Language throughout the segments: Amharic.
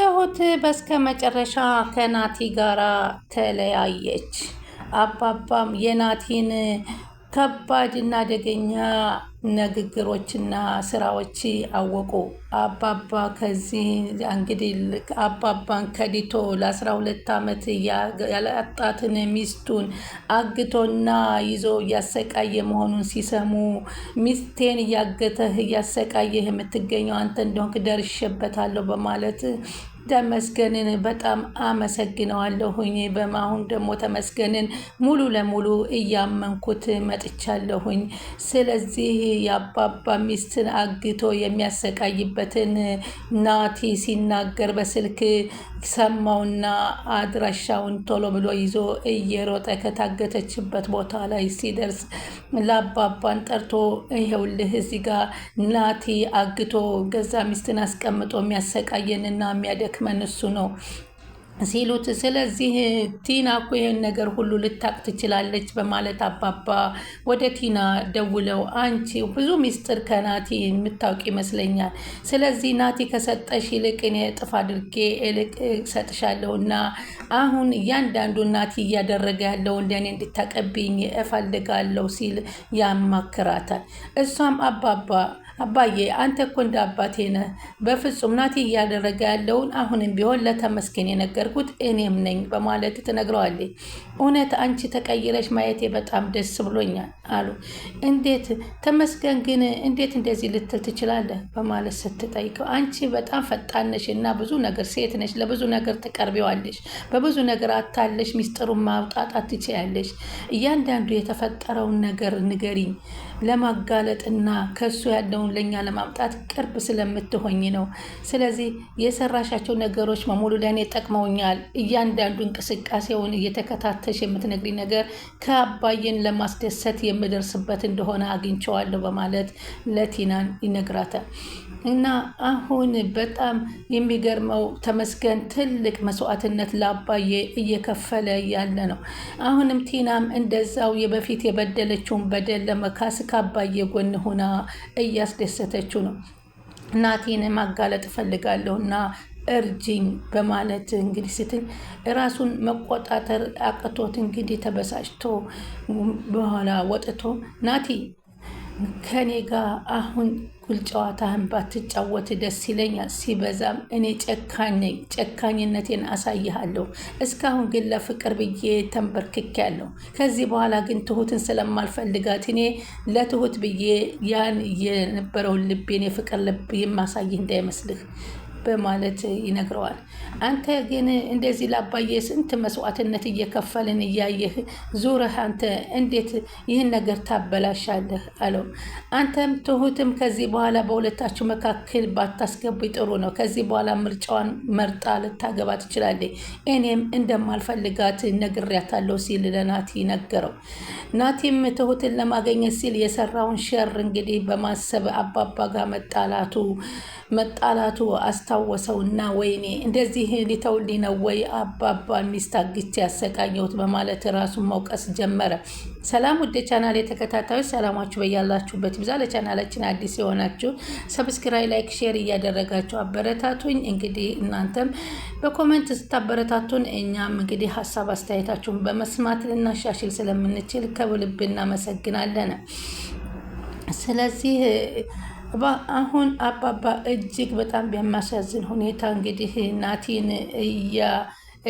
ትሁት በስከ መጨረሻ ከናቲ ጋራ ተለያየች። አባባም የናቲን ከባድ እና አደገኛ ንግግሮችና ስራዎች አወቁ። አባባ ከዚህ እንግዲህ አባባን ከዲቶ ለ12 ዓመት ያላጣትን ሚስቱን አግቶና ይዞ እያሰቃየ መሆኑን ሲሰሙ ሚስቴን እያገተህ እያሰቃየህ የምትገኘው አንተ እንደሆንክ ደርሼበታለሁ በማለት ተመስገንን በጣም አመሰግነዋለሁኝ። በማሁን ደግሞ ተመስገንን ሙሉ ለሙሉ እያመንኩት መጥቻለሁኝ። ስለዚህ የአባባ ሚስትን አግቶ የሚያሰቃይበትን ናቲ ሲናገር በስልክ ሰማውና አድራሻውን ቶሎ ብሎ ይዞ እየሮጠ ከታገተችበት ቦታ ላይ ሲደርስ ለአባባን ጠርቶ ይኸውልህ እዚህ ጋር ናቲ አግቶ ገዛ ሚስትን አስቀምጦ የሚያሰቃየንና የሚያደክመን እሱ ነው ሲሉት፣ ስለዚህ ቲና እኮ ይህን ነገር ሁሉ ልታቅ ትችላለች በማለት አባባ ወደ ቲና ደውለው አንቺ ብዙ ሚስጥር ከናቲ የምታውቅ ይመስለኛል። ስለዚህ ናቲ ከሰጠሽ ይልቅ እኔ እጥፍ አድርጌ እልቅ ሰጥሻለሁ እና አሁን እያንዳንዱ ናቲ እያደረገ ያለው እንደኔ እንድታቀብኝ እፈልጋለሁ ሲል ያማክራታል። እሷም አባዬ አንተ እኮ እንደ አባቴ ነህ። በፍጹም ናቲ እያደረገ ያለውን አሁንም ቢሆን ለተመስገን የነገርኩት እኔም ነኝ በማለት ትነግረዋለች። እውነት አንቺ ተቀይረሽ ማየቴ በጣም ደስ ብሎኛል አሉ። እንዴት ተመስገን ግን እንዴት እንደዚህ ልትል ትችላለህ በማለት ስትጠይቀው፣ አንቺ በጣም ፈጣን ነሽ እና ብዙ ነገር ሴት ነሽ፣ ለብዙ ነገር ትቀርቢዋለሽ፣ በብዙ ነገር አታለሽ ሚስጥሩን ማውጣት ትችያለሽ። እያንዳንዱ የተፈጠረውን ነገር ንገሪኝ ለማጋለጥና ከሱ ያለውን ለኛ ለማምጣት ቅርብ ስለምትሆኝ ነው። ስለዚህ የሰራሻቸው ነገሮች በሙሉ ለእኔ ጠቅመውኛል። እያንዳንዱ እንቅስቃሴውን እየተከታተሽ የምትነግሪ ነገር ከአባዬን ለማስደሰት የምደርስበት እንደሆነ አግኝቼዋለሁ በማለት ለቲናን ይነግራታል። እና አሁን በጣም የሚገርመው ተመስገን ትልቅ መስዋዕትነት ለአባዬ እየከፈለ ያለ ነው። አሁንም ቲናም እንደዛው የበፊት የበደለችውን በደል ለመካስ ከአባዬ ጎን ሆና እያስደሰተችው ነው። ናቲን ማጋለጥ እፈልጋለሁ እና እርጅኝ በማለት እንግዲህ ስትል ራሱን መቆጣጠር አቅቶት እንግዲህ ተበሳጭቶ በኋላ ወጥቶ ናቲ ከኔ ጋር አሁን ጨዋታህን ባትጫወት ደስ ይለኛል። ሲበዛም እኔ ጨካኝ ነኝ፣ ጨካኝነቴን አሳይሃለሁ። እስካሁን ግን ለፍቅር ብዬ ተንበርክኬያለሁ። ከዚህ በኋላ ግን ትሁትን ስለማልፈልጋት እኔ ለትሁት ብዬ ያን የነበረውን ልቤን የፍቅር ልብ የማሳይህ እንዳይመስልህ በማለት ይነግረዋል። አንተ ግን እንደዚህ ለአባዬ ስንት መስዋዕትነት እየከፈልን እያየህ ዙረህ አንተ እንዴት ይህን ነገር ታበላሻለህ አለው። አንተም ትሁትም ከዚህ በኋላ በሁለታችሁ መካከል ባታስገቡ ጥሩ ነው። ከዚህ በኋላ ምርጫዋን መርጣ ልታገባ ትችላለች። እኔም እንደማልፈልጋት ነግሬያታለሁ ሲል ለናቲ ነገረው። ናቲም ትሁትን ለማገኘት ሲል የሰራውን ሸር እንግዲህ በማሰብ አባባ ጋር መጣላቱ አስታወሰውና ወይኔ እንደዚህ ሊተውልኝ ነው ወይ አባባን ሚስት አግቼ ያሰቃየሁት በማለት ራሱን መውቀስ ጀመረ። ሰላም ውድ ቻናል የተከታታዮች ሰላማችሁ በያላችሁበት ይብዛ። ለቻናላችን አዲስ የሆናችሁ ሰብስክራይብ፣ ላይክ፣ ሼር እያደረጋችሁ አበረታቱኝ። እንግዲህ እናንተም በኮሜንት ስታበረታቱን እኛም እንግዲህ ሀሳብ አስተያየታችሁን በመስማት ልናሻሽል ስለምንችል ከልብ እናመሰግናለን። ስለዚህ አሁን አባባ እጅግ በጣም በሚያሳዝን ሁኔታ እንግዲህ ናቲን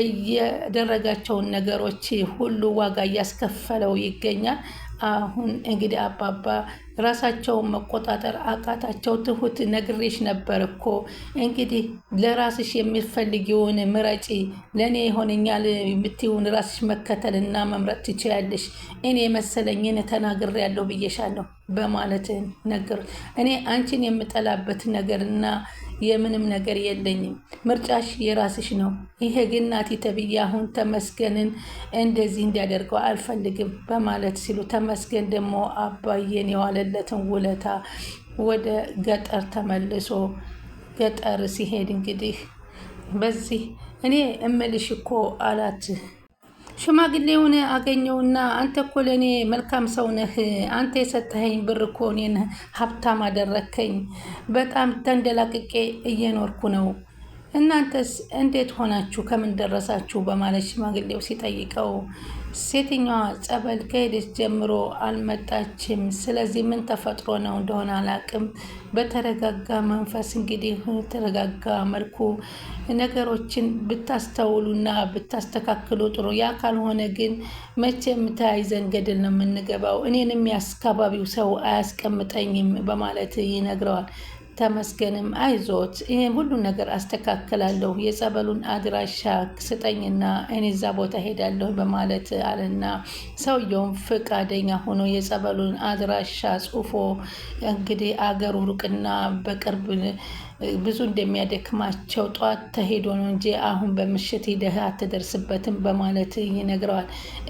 እያደረጋቸውን ነገሮች ሁሉ ዋጋ እያስከፈለው ይገኛል። አሁን እንግዲህ አባባ ራሳቸውን መቆጣጠር አቃታቸው። ትሁት ነግሬሽ ነበር እኮ እንግዲህ ለራስሽ የሚፈልጊውን ምረጪ፣ ለእኔ ይሆነኛል የምትይውን ራስሽ መከተልና መምረጥ ትችያለሽ። እኔ መሰለኝን ተናግሬያለሁ ብዬሻለሁ በማለት ነገር እኔ አንቺን የምጠላበት ነገርና የምንም ነገር የለኝም። ምርጫሽ የራስሽ ነው። ይሄ ግን ናቲ ተብዬ አሁን ተመስገንን እንደዚህ እንዲያደርገው አልፈልግም በማለት ሲሉ ተመስገን ደግሞ አባዬን የዋለለትን ውለታ ወደ ገጠር ተመልሶ ገጠር ሲሄድ እንግዲህ በዚህ እኔ እምልሽ እኮ አላት። ሽማግሌውን አገኘውና አንተ እኮ ለእኔ መልካም ሰው ነህ። አንተ የሰጠኸኝ ብር እኮ እኔን ሀብታም አደረከኝ። በጣም ተንደላቅቄ እየኖርኩ ነው። እናንተስ እንዴት ሆናችሁ ከምን ደረሳችሁ? በማለት ሽማግሌው ሲጠይቀው ሴትኛዋ ጸበል ከሄደች ጀምሮ አልመጣችም። ስለዚህ ምን ተፈጥሮ ነው እንደሆነ አላቅም። በተረጋጋ መንፈስ እንግዲህ ተረጋጋ መልኩ ነገሮችን ብታስተውሉና ብታስተካክሉ ጥሩ። ያ ካልሆነ ግን መቼም ተያይዘን ገደል ነው የምንገባው። እኔንም የአካባቢው ሰው አያስቀምጠኝም በማለት ይነግረዋል። ተመስገንም አይዞት፣ ይሄ ሁሉ ነገር አስተካክላለሁ፣ የጸበሉን አድራሻ ስጠኝና እኔ እዛ ቦታ ሄዳለሁ በማለት አለና ሰውየውም ፈቃደኛ ሆኖ የጸበሉን አድራሻ ጽፎ እንግዲህ አገሩ ሩቅና በቅርብ ብዙ እንደሚያደክማቸው ጧት ተሄዶ ነው እንጂ አሁን በምሽት ሂደህ አትደርስበትም በማለት ይነግረዋል።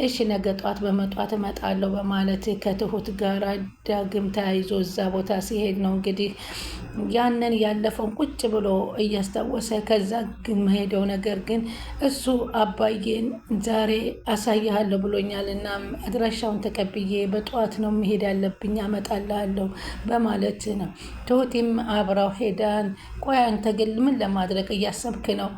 እሺ ነገ ጧት በመጧት እመጣለሁ በማለት ከትሁት ጋር ዳግም ተያይዞ እዛ ቦታ ሲሄድ ነው እንግዲህ ያንን ያለፈውን ቁጭ ብሎ እያስታወሰ ከዛ ግን መሄደው ነገር ግን እሱ አባዬን ዛሬ አሳይሃለሁ ብሎኛል እና አድራሻውን ተቀብዬ በጠዋት ነው መሄድ ያለብኝ አመጣልሃለሁ በማለት ነው። ትሁቴም አብራው ሄዳን ቆይ አንተ ግን ምን ለማድረግ እያሰብክ ነው?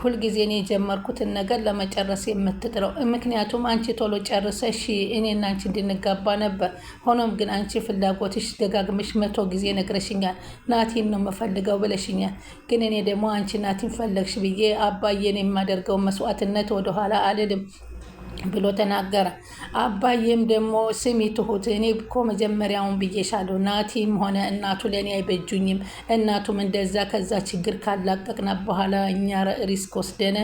ሁልጊዜ እኔ የጀመርኩትን ነገር ለመጨረስ የምትጥረው? ምክንያቱም አንቺ ቶሎ ጨርሰሽ እኔና አንቺ እንድንጋባ ነበር። ሆኖም ግን አንቺ ፍላጎትሽ ደጋግመሽ 100 ጊዜ ነግረሽኛል። ናቲን ነው የምፈልገው ብለሽኛል። ግን እኔ ደግሞ አንቺ ናቲን ፈለግሽ ብዬ አባዬን የማደርገው መስዋዕትነት ወደኋላ አልልም ብሎ ተናገረ። አባዬም ደግሞ ስሚ ትሁት፣ እኔ እኮ መጀመሪያውን ብዬሻለሁ፣ ናቲም ሆነ እናቱ ለእኔ አይበጁኝም። እናቱም እንደዛ ከዛ ችግር ካላቀቅና በኋላ እኛ ሪስክ ወስደን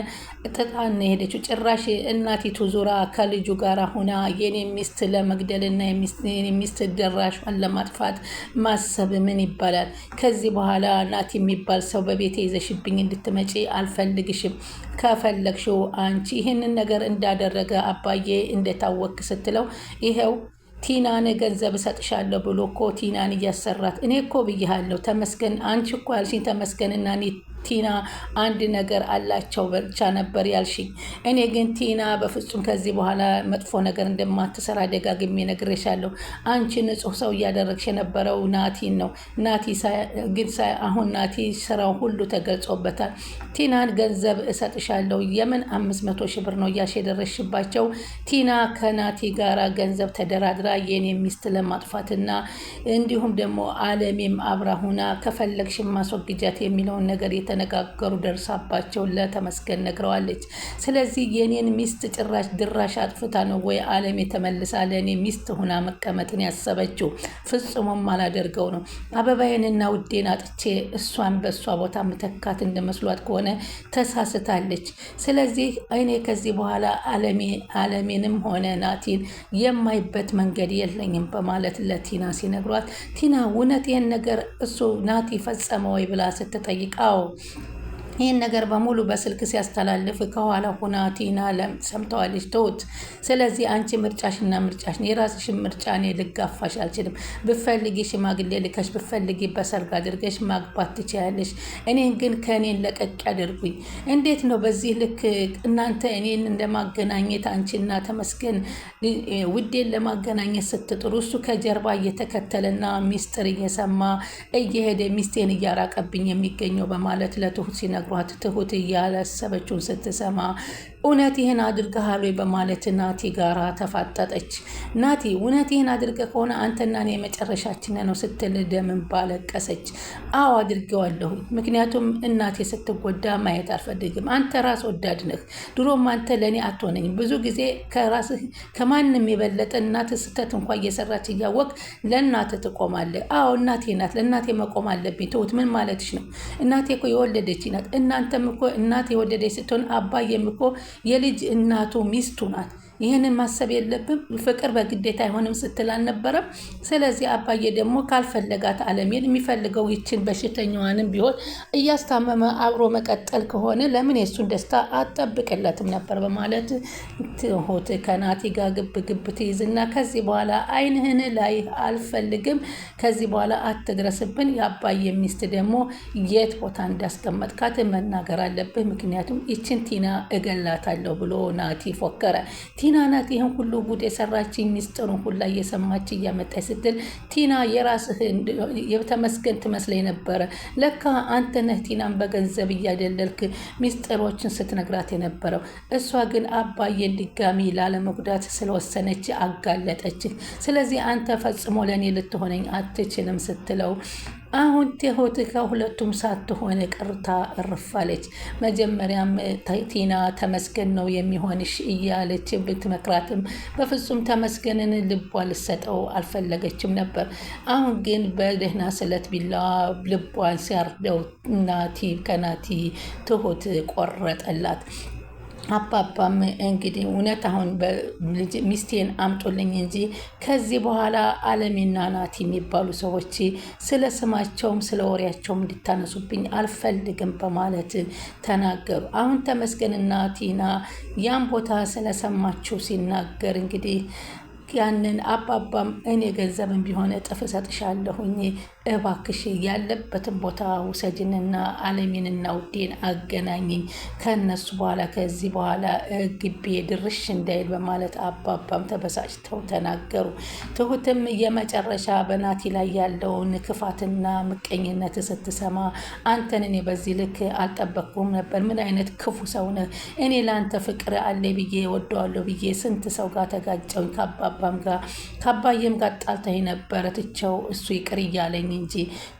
ጥጣን ሄደችው። ጭራሽ እናቲቱ ዙራ ከልጁ ጋር ሁና የኔ ሚስት ለመግደልና የኔ ሚስት ደራሿን ለማጥፋት ማሰብ ምን ይባላል? ከዚህ በኋላ ናቲ የሚባል ሰው በቤቴ ይዘሽብኝ እንድትመጪ አልፈልግሽም። ከፈለግሽው አንቺ ይህንን ነገር እንዳደረገ አባዬ እንደታወክ ስትለው ይኸው ቲናን ገንዘብ እሰጥሻለሁ ብሎ እኮ ቲናን እያሰራት። እኔ እኮ ብያለሁ ተመስገን፣ አንቺ እኮ ያልሽኝ ተመስገንና ቲና አንድ ነገር አላቸው ብቻ ነበር ያልሽኝ። እኔ ግን ቲና በፍጹም ከዚህ በኋላ መጥፎ ነገር እንደማትሰራ ደጋግሜ ነግሬሻለሁ። አንቺ ንጹሕ ሰው እያደረግሽ የነበረው ናቲን ነው። ናቲ ግን አሁን ናቲ ስራው ሁሉ ተገልጾበታል። ቲናን ገንዘብ እሰጥሻለሁ። የምን 500 ሺህ ብር ነው እያልሽ የደረስሽባቸው? ቲና ከናቲ ጋራ ገንዘብ ተደራድራ የኔ ሚስት ለማጥፋትና እንዲሁም ደግሞ አለሜም አብራ ሁና ከፈለግሽ ማስወግጃት የሚለውን ነገር ተነጋገሩ ደርሳባቸው ለተመስገን ነግረዋለች። ስለዚህ የኔን ሚስት ጭራሽ ድራሽ አጥፍታ ነው ወይ አለም የተመልሳ ለእኔ ሚስት ሁና መቀመጥን ያሰበችው? ፍጹምም አላደርገው ነው። አበባዬንና ውዴን አጥቼ እሷን በእሷ ቦታ ምተካት እንደመስሏት ከሆነ ተሳስታለች። ስለዚህ እኔ ከዚህ በኋላ አለሜንም ሆነ ናቲን የማይበት መንገድ የለኝም በማለት ለቲና ሲነግሯት፣ ቲና እውነት ይህን ነገር እሱ ናቲ ፈጸመ ወይ ብላ ስትጠይቃው ይህን ነገር በሙሉ በስልክ ሲያስተላልፍ ከኋላ ሁና ቲና ሰምተዋለች ትሁት። ስለዚህ አንቺ ምርጫሽና ምርጫሽን የራስሽን ምርጫ እኔ ልጋፋሽ አልችልም። ብፈልጊ ሽማግሌ ልከሽ ብፈልጊ በሰርግ አድርገሽ ማግባት ትችያለሽ። እኔን ግን ከእኔን ለቀቅ ያደርጉኝ። እንዴት ነው በዚህ ልክ እናንተ እኔን እንደማገናኘት አንቺና ተመስገን ውዴን ለማገናኘት ስትጥሩ እሱ ከጀርባ እየተከተለና ሚስጥር እየሰማ እየሄደ ሚስቴን እያራቀብኝ የሚገኘው በማለት ለትሁት ሲነግሩ ትሁት እያላሰበችውን ስትሰማ እውነት ይህን አድርገሃል ወይ በማለት ናቲ ጋራ ተፋጠጠች። ናቲ እውነት ይህን አድርገ ከሆነ አንተና እኔ የመጨረሻችን ነው ስትል ደምን ባለቀሰች። አዎ አድርጌዋለሁ፣ ምክንያቱም እናቴ ስትጎዳ ማየት አልፈልግም። አንተ ራስ ወዳድ ነህ። ድሮም አንተ ለእኔ አትሆነኝም። ብዙ ጊዜ ከራስህ ከማንም የበለጠ እናት ስተት እንኳ እየሰራች እያወቅ ለእናት ትቆማለህ። አዎ እናቴ ናት፣ ለእናቴ መቆም አለብኝ። ትሁት ምን ማለትሽ ነው? እናቴ እኮ የወለደች ናት። እናንተም እኮ እናት የወለደች ስትሆን አባዬም እኮ የልጅ እናቱ ሚስቱ ናት። ይህንን ማሰብ የለብም? ፍቅር በግዴታ አይሆንም ስትል አልነበረም? ስለዚህ አባዬ ደግሞ ካልፈለጋት አለሜን የሚፈልገው ይችን በሽተኛዋንም ቢሆን እያስታመመ አብሮ መቀጠል ከሆነ ለምን የሱን ደስታ አጠብቅለትም ነበር በማለት ትሁት ከናቲ ጋር ግብ ትይዝና ከዚህ በኋላ አይንህን ላይ አልፈልግም፣ ከዚህ በኋላ አትድረስብን፣ የአባዬ ሚስት ደግሞ የት ቦታ እንዳስቀመጥካት መናገር አለብህ፣ ምክንያቱም ይችን ቲና እገላታለሁ ብሎ ናቲ ፎከረ። ቲና ናት ይህን ሁሉ ጉድ የሰራችኝ ሚስጥሩን ሁላ እየሰማች እያመጣች ስትል ቲና የራስህ የተመስገን ትመስለኝ ነበረ። ለካ አንተ ነህ ቲናን በገንዘብ እያደለልክ ሚስጥሮችን ስትነግራት የነበረው። እሷ ግን አባዬን ድጋሚ ላለመጉዳት ስለወሰነች አጋለጠች። ስለዚህ አንተ ፈጽሞ ለእኔ ልትሆነኝ አትችልም ስትለው አሁን ትሁት ከሁለቱም ሳትሆን ቀርታ እርፋለች። መጀመሪያም ቲና ተመስገን ነው የሚሆንሽ እያለች ብትመክራትም በፍጹም ተመስገንን ልቧ ልሰጠው አልፈለገችም ነበር። አሁን ግን በደህና ስለት ቢላዋ ልቧን ሲያርደው ከናቲ ትሁት ቆረጠላት። አባባም እንግዲህ እውነት አሁን ሚስቴን አምጦልኝ እንጂ ከዚህ በኋላ አለሜና ናቲ የሚባሉ ሰዎች ስለ ስማቸውም ስለ ወሬያቸውም እንዲታነሱብኝ አልፈልግም በማለት ተናገሩ። አሁን ተመስገንና ቲና ያን ቦታ ስለሰማችሁ ሲናገር እንግዲህ ያንን አባባም እኔ ገንዘብን ቢሆን እጥፍ እሰጥሻለሁኝ እባክሽ ያለበትን ቦታ ውሰጅንና አለሚንና ውዴን አገናኝኝ ከነሱ በኋላ ከዚህ በኋላ ግቤ ድርሽ እንዳይል በማለት አባባም ተበሳጭተው ተናገሩ። ትሁትም የመጨረሻ በናቲ ላይ ያለውን ክፋትና ምቀኝነት ስትሰማ አንተን እኔ በዚህ ልክ አልጠበቅኩም ነበር። ምን አይነት ክፉ ሰው ነህ? እኔ ለአንተ ፍቅር አለ ብዬ ወደዋለሁ ብዬ ስንት ሰው ጋር ተጋጨውኝ ከአባዬም ጋር ጣልተኝ ነበረ ትቸው እሱ ይቅር እያለኝ እንጂ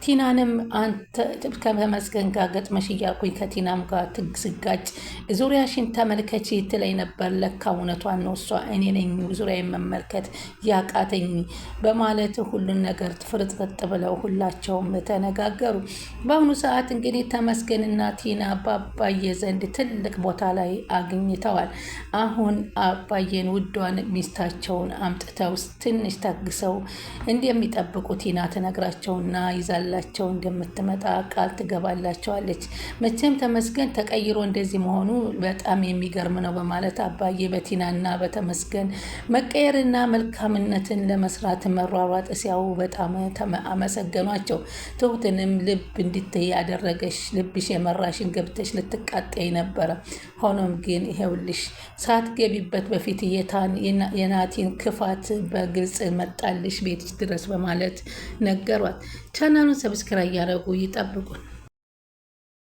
ቲናንም አንተ ከመስገን ጋር ገጥመሽ እያልኩኝ ከቲናም ጋር ትስጋጭ ዙሪያሽን ተመልከች ትለኝ ነበር። ለካ እውነቷን ነው። እሷ እኔ ነኝ ዙሪያ መመልከት ያቃተኝ በማለት ሁሉን ነገር ፍርጥርጥ ብለው ሁላቸውም ተነጋገሩ። በአሁኑ ሰዓት እንግዲህ ተመስገንና ቲና በአባዬ ዘንድ ትልቅ ቦታ ላይ አግኝተዋል። አሁን አባዬን ውዷን ሚስታቸውን አምጥተው ትንሽ ታግሰው እንደሚጠብቁ ቲና ትነግራቸውና ይዛላቸው እንደምትመጣ ቃል ትገባላቸዋለች። መቼም ተመስገን ተቀይሮ እንደዚህ መሆኑ በጣም የሚገርም ነው በማለት አባዬ በቲናና በተመስገን መቀየርና መልካምነትን ለመስራት መሯሯጥ ሲያው በጣም አመሰገኗቸው። ትሁትንም ልብ እንድትይ ያደረገሽ ልብሽ የመራሽን ገብተሽ ልትቃጠይ ነበረ። ሆኖም ግን ይሄውልሽ ሳትገቢበት በፊት የናቲን ክፋት በግልጽ መጣልሽ ቤትሽ ድረስ በማለት ነገሯት። ቻናሉን ሰብስክራይብ ያደረጉ ይጠብቁን።